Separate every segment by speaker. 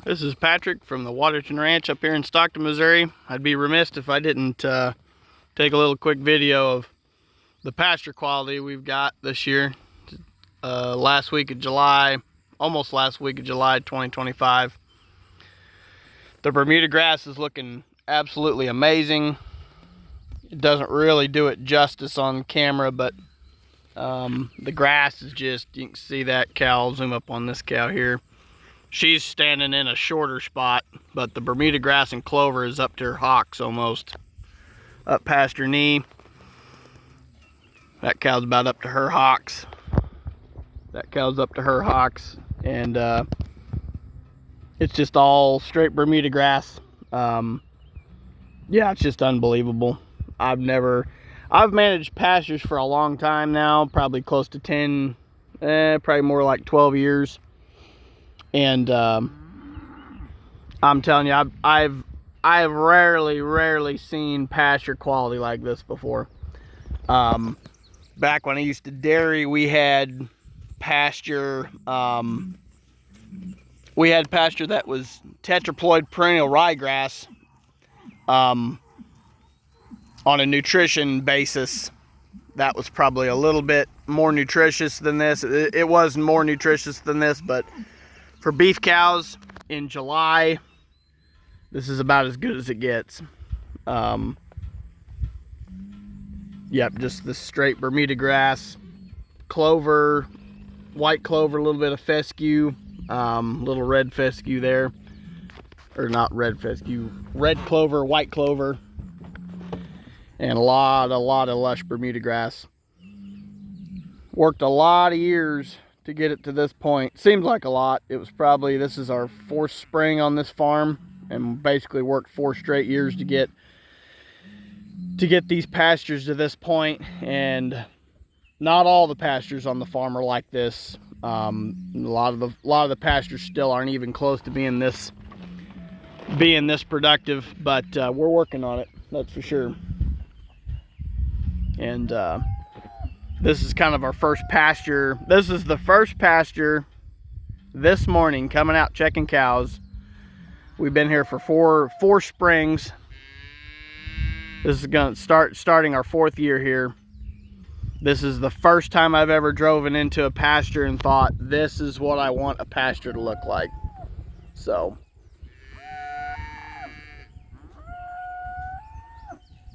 Speaker 1: This is Patrick from the Waterton Ranch up here in Stockton, Missouri. I'd be remiss if I didn't take a little quick video of the pasture quality we've got this year. Last week of July, almost last week of July 2025. The Bermuda grass is looking absolutely amazing. It doesn't really do it justice on camera, but the grass is just, you can see that cow. I'll zoom up on this cow here. She's standing in a shorter spot, but the Bermuda grass and clover is up to her hocks almost. Up past her knee. That cow's about up to her hocks. That cow's up to her hocks. And it's just all straight Bermuda grass. Yeah, it's just unbelievable. I've managed pastures for a long time now, probably close to 10, probably more like 12 years. And I'm telling you, I've rarely seen pasture quality like this before. Back when I used to dairy, we had pasture. We had pasture that was tetraploid perennial ryegrass on a nutrition basis. That was probably a little bit more nutritious than this. It was more nutritious than this, but for beef cows in July, this is about as good as it gets. Yep, just the straight Bermuda grass, clover, white clover, a little bit of fescue, little red fescue there, or not red fescue, red clover, white clover, and a lot of lush Bermuda grass. Worked a lot of years to get it to this point. Seems like a lot. It was probably, this is our 4th spring on this farm, and basically worked 4 straight years to get these pastures to this point. And not all the pastures on the farm are like this. A lot of the pastures still aren't even close to being this productive, but we're working on it, that's for sure. And this is kind of our first pasture. This is the first pasture this morning, coming out checking cows. We've been here for four springs. This is going to starting our 4th year here. This is the first time I've ever driven into a pasture and thought, this is what I want a pasture to look like. So,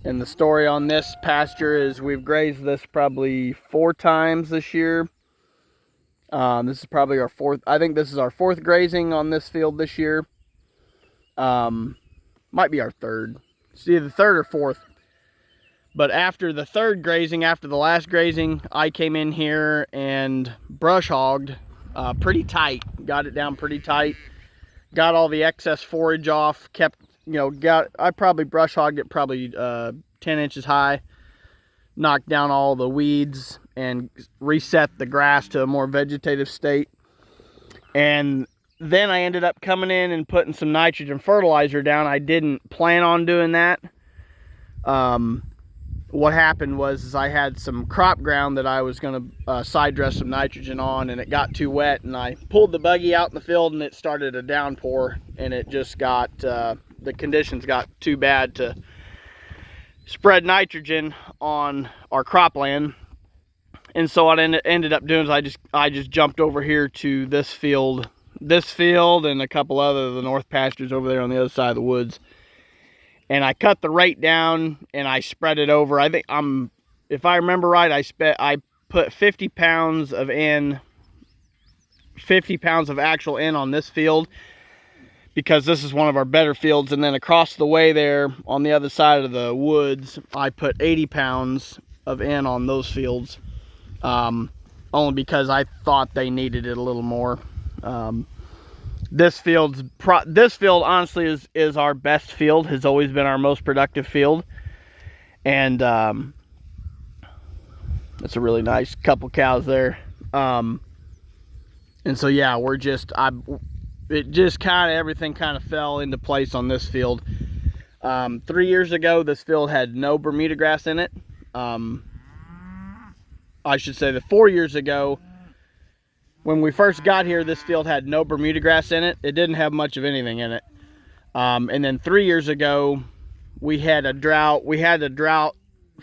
Speaker 1: and the story on this pasture is we've grazed this probably 4 times this year. This is probably our 4th. I think this is our 4th grazing on this field this year. Might be our 3rd. It's either the 3rd or 4th. But after the 3rd grazing, after the last grazing, I came in here and brush hogged pretty tight. Got it down pretty tight. Got all the excess forage off. Kept, I probably brush hogged it probably 10 inches high. Knocked down all the weeds and reset the grass to a more vegetative state. And then I ended up coming in and putting some nitrogen fertilizer down. I didn't plan on doing that. What happened was I had some crop ground that I was going to side dress some nitrogen on, and it got too wet, and I pulled the buggy out in the field and it started a downpour, and it just got, the conditions got too bad to spread nitrogen on our cropland. And so what I ended up doing is I just jumped over here to this field and a couple other of the north pastures over there on the other side of the woods. And I cut the rate down and I spread it over. I think if I remember right, I put 50 pounds of actual N on this field, because this is one of our better fields. And then across the way there on the other side of the woods, I put 80 pounds of N on those fields, only because I thought they needed it a little more. This field honestly is our best field, has always been our most productive field. And it's a really nice couple cows there. And so yeah, everything kind of fell into place on this field. 3 years ago, this field had no Bermuda grass in it. I should say that 4 years ago, when we first got here, this field had no Bermuda grass in it. It didn't have much of anything in it. And then 3 years ago, we had a drought. We had a drought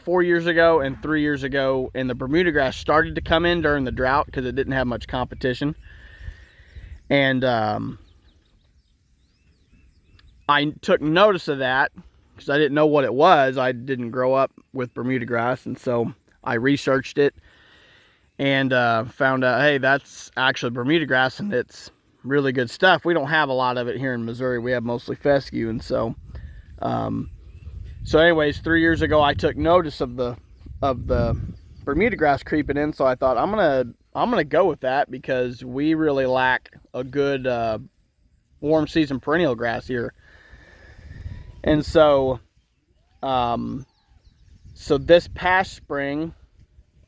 Speaker 1: 4 years ago and 3 years ago, and the Bermuda grass started to come in during the drought because it didn't have much competition. And I took notice of that because I didn't know what it was. I didn't grow up with Bermuda grass, and so I researched it and found out, hey, that's actually Bermuda grass, and it's really good stuff. We don't have a lot of it here in Missouri. We have mostly fescue, and so anyways, 3 years ago I took notice of the Bermuda grass creeping in, so I thought I'm gonna go with that because we really lack a good warm season perennial grass here. And so this past spring,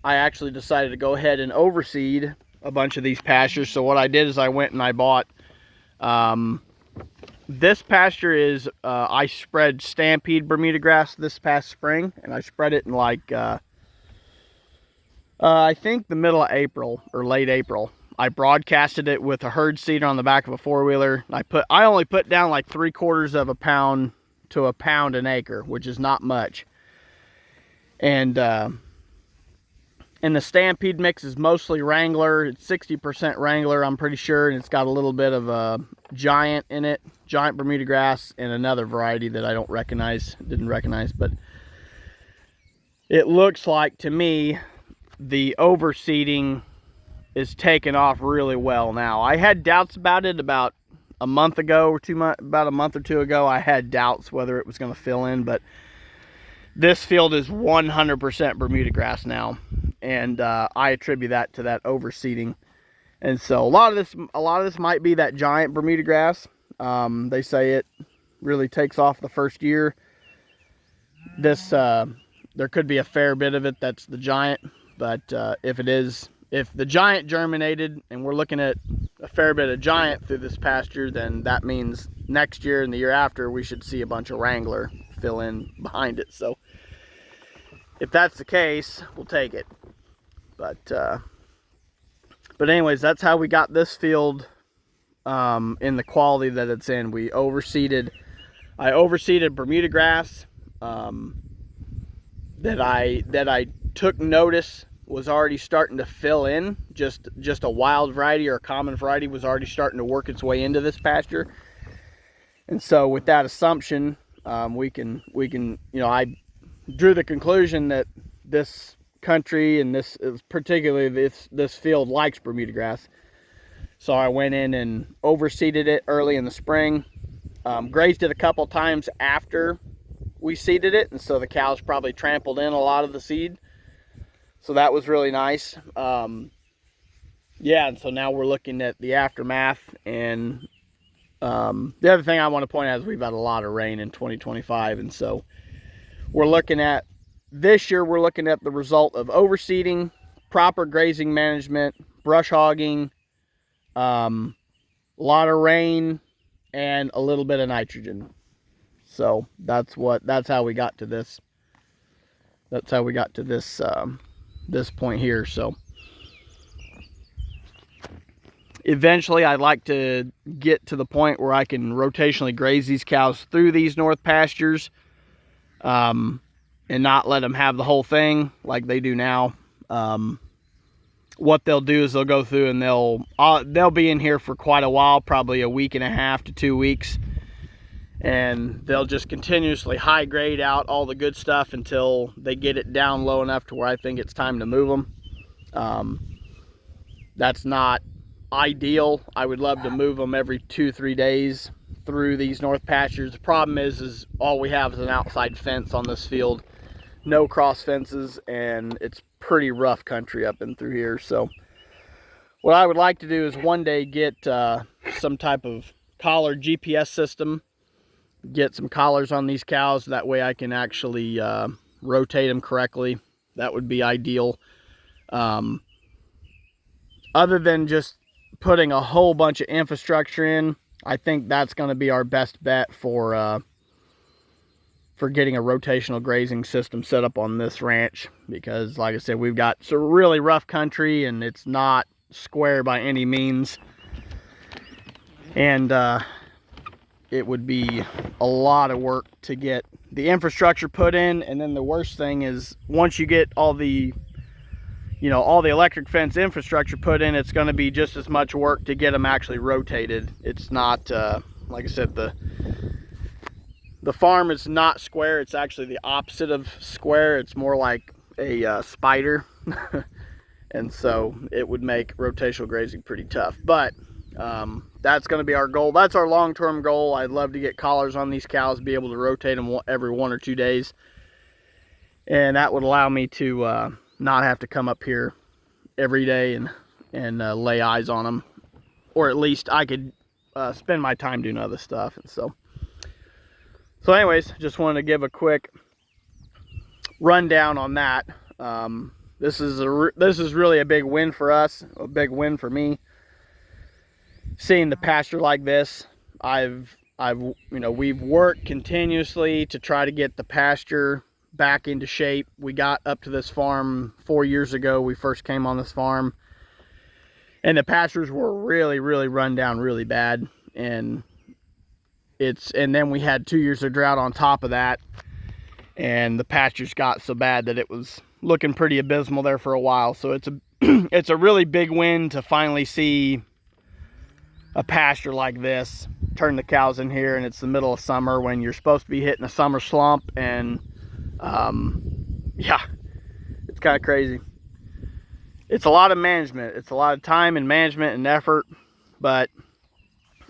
Speaker 1: I actually decided to go ahead and overseed a bunch of these pastures. So what I did is I went and I bought, this pasture is, I spread Stampede Bermuda grass this past spring, and I spread it in like, I think the middle of April or late April. I broadcasted it with a herd seeder on the back of a four-wheeler. I only put down like 3/4 of a pound to a pound an acre, which is not much. And the Stampede mix is mostly Wrangler. It's 60% Wrangler, I'm pretty sure, and it's got a little bit of a Giant in it, Giant Bermuda grass, and another variety that I didn't recognize, but it looks like to me the overseeding is taking off really well now. I had doubts about it about a month ago or about a month or two ago. I had doubts whether it was going to fill in, but this field is 100% Bermuda grass now, and I attribute that to that overseeding. And so a lot of this might be that Giant Bermuda grass. They say it really takes off the first year. There could be a fair bit of it that's the Giant, but if the Giant germinated and we're looking at a fair bit of Giant through this pasture, then that means next year and the year after we should see a bunch of Wrangler fill in behind it. So if that's the case, we'll take it. But anyways, that's how we got this field in the quality that it's in. I overseeded Bermuda grass that I took notice was already starting to fill in. Just a wild variety or a common variety was already starting to work its way into this pasture. And so with that assumption, we can I drew the conclusion that this country and particularly this field likes Bermuda grass. So I went in and overseeded it early in the spring, grazed it a couple times after we seeded it, and so the cows probably trampled in a lot of the seed. So that was really nice. Yeah, and so now we're looking at the aftermath. And the other thing I want to point out is we've had a lot of rain in 2025, and so this year we're looking at the result of overseeding, proper grazing management, brush hogging, a lot of rain, and a little bit of nitrogen. So that's how we got to this. That's how we got to this this point here. So eventually I'd like to get to the point where I can rotationally graze these cows through these north pastures, and not let them have the whole thing like they do now. What they'll do is they'll go through and they'll be in here for quite a while, probably a week and a half to 2 weeks, and they'll just continuously high grade out all the good stuff until they get it down low enough to where I think it's time to move them. That's not ideal. I would love to move them every 2-3 days through these north pastures. The problem is all we have is an outside fence on this field, no cross fences, and it's pretty rough country up and through here. So what I would like to do is one day get some type of collar GPS system, get some collars on these cows. That way I can actually rotate them correctly. That would be ideal. Other than just putting a whole bunch of infrastructure in, I think that's going to be our best bet for getting a rotational grazing system set up on this ranch, because like I said, we've got some really rough country and it's not square by any means. And it would be a lot of work to get the infrastructure put in. And then the worst thing is, once you get all the, all the electric fence infrastructure put in, it's going to be just as much work to get them actually rotated. It's not, like I said, the farm is not square. It's actually the opposite of square. It's more like a spider. And so it would make rotational grazing pretty tough. But that's going to be our goal. That's our long-term goal. I'd love to get collars on these cows, be able to rotate them every 1 or 2 days. And that would allow me to not have to come up here every day and lay eyes on them. Or at least I could spend my time doing other stuff. And so anyways, just wanted to give a quick rundown on that. This is really a big win for us, a big win for me. Seeing the pasture like this, we've worked continuously to try to get the pasture back into shape. We got up to this farm 4 years ago. We first came on this farm, and the pastures were really, really run down really bad. And then we had 2 years of drought on top of that, and the pastures got so bad that it was looking pretty abysmal there for a while. So it's a really big win to finally see a pasture like this. Turn the cows in here, and it's the middle of summer when you're supposed to be hitting a summer slump. And yeah, it's kind of crazy. It's a lot of management. It's a lot of time and management and effort. But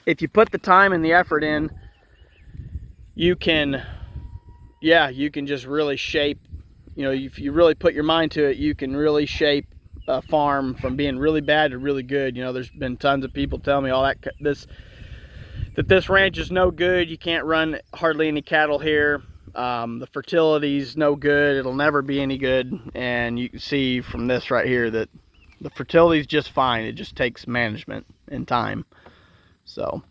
Speaker 1: if you put the time and the effort in, you can just really shape. If you really put your mind to it, you can really shape a farm from being really bad to really good. There's been tons of people telling me that this ranch is no good. You can't run hardly any cattle here. The fertility's no good. It'll never be any good. And you can see from this right here that the fertility's just fine. It just takes management and time. So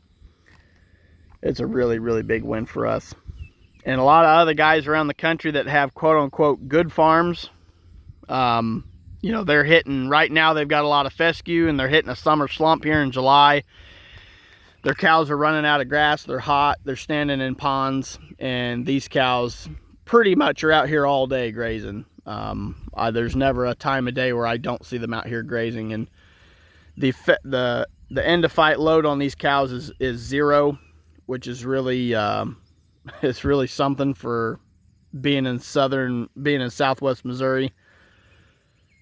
Speaker 1: it's a really, really big win for us. And a lot of other guys around the country that have quote-unquote good farms, they're hitting, right now they've got a lot of fescue, and they're hitting a summer slump here in July. Their cows are running out of grass. They're hot. They're standing in ponds. And these cows pretty much are out here all day grazing. There's never a time of day where I don't see them out here grazing. And the end of fight load on these cows is 0, which is really... it's really something for being in southwest Missouri.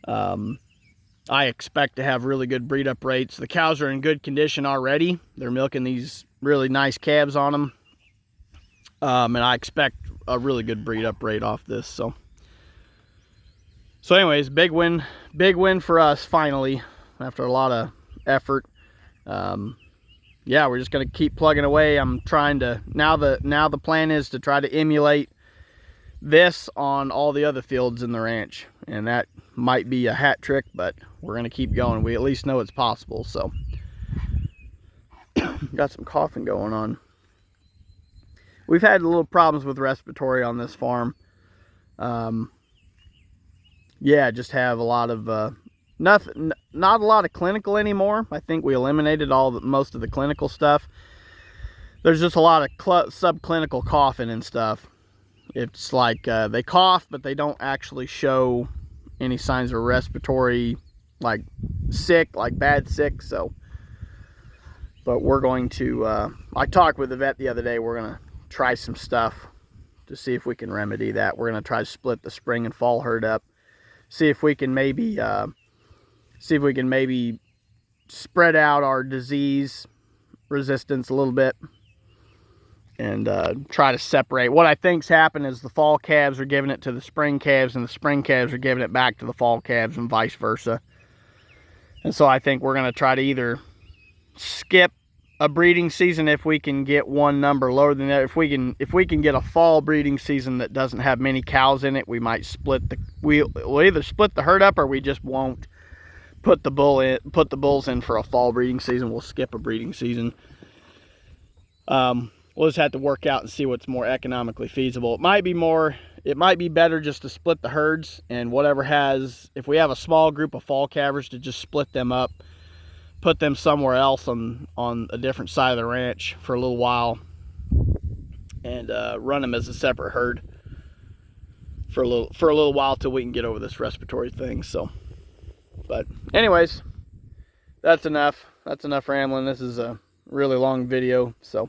Speaker 1: I expect to have really good breed up rates. The cows are in good condition already. They're milking these really nice calves on them. And I expect a really good breed up rate off this. So anyways, big win for us finally, after a lot of effort. Yeah, we're just going to keep plugging away. I'm trying to, now the plan is to try to emulate this on all the other fields in the ranch. And that might be a hat trick, but we're going to keep going. We at least know it's possible. So got some coughing going on. We've had a little problems with respiratory on this farm. Yeah, just have a lot of not a lot of clinical anymore. I think we eliminated most of the clinical stuff. There's just a lot of subclinical coughing and stuff. It's like they cough, but they don't actually show any signs of respiratory, like sick, like bad sick. So, but we're going to, I talked with the vet the other day. We're going to try some stuff to see if we can remedy that. We're going to try to split the spring and fall herd up. See if we can maybe spread out our disease resistance a little bit, and try to separate. What I think's happened is the fall calves are giving it to the spring calves, and the spring calves are giving it back to the fall calves, and vice versa. And so I think we're going to try to either skip a breeding season if we can get one number lower than that. If we can get a fall breeding season that doesn't have many cows in it, we might we'll either split the herd up, or we just won't put the bulls in for a fall breeding season. We'll skip a breeding season. We'll just have to work out and see what's more economically feasible. It might be better just to split the herds, and if we have a small group of fall calvers, to just split them up put them somewhere else on a different side of the ranch for a little while, and run them as a separate herd for a little while till we can get over this respiratory thing. So, but anyways, that's enough. That's enough rambling. This is a really long video, so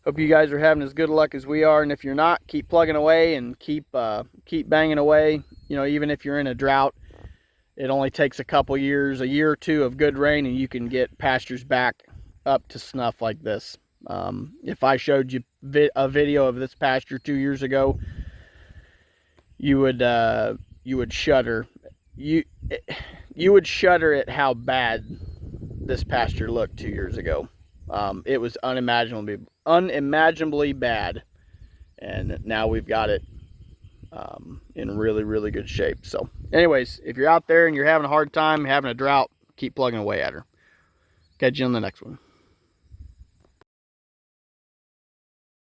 Speaker 1: hope you guys are having as good luck as we are. And if you're not, keep plugging away and keep banging away. You know, even if you're in a drought, it only takes a couple years, a year or two of good rain, and you can get pastures back up to snuff like this. If I showed you a video of this pasture 2 years ago, you would shudder. You would shudder at how bad this pasture looked 2 years ago. It was unimaginably bad, and now we've got it in really, really good shape. So anyways, if you're out there and you're having a hard time, having a drought, keep plugging away at her. Catch you on the next one.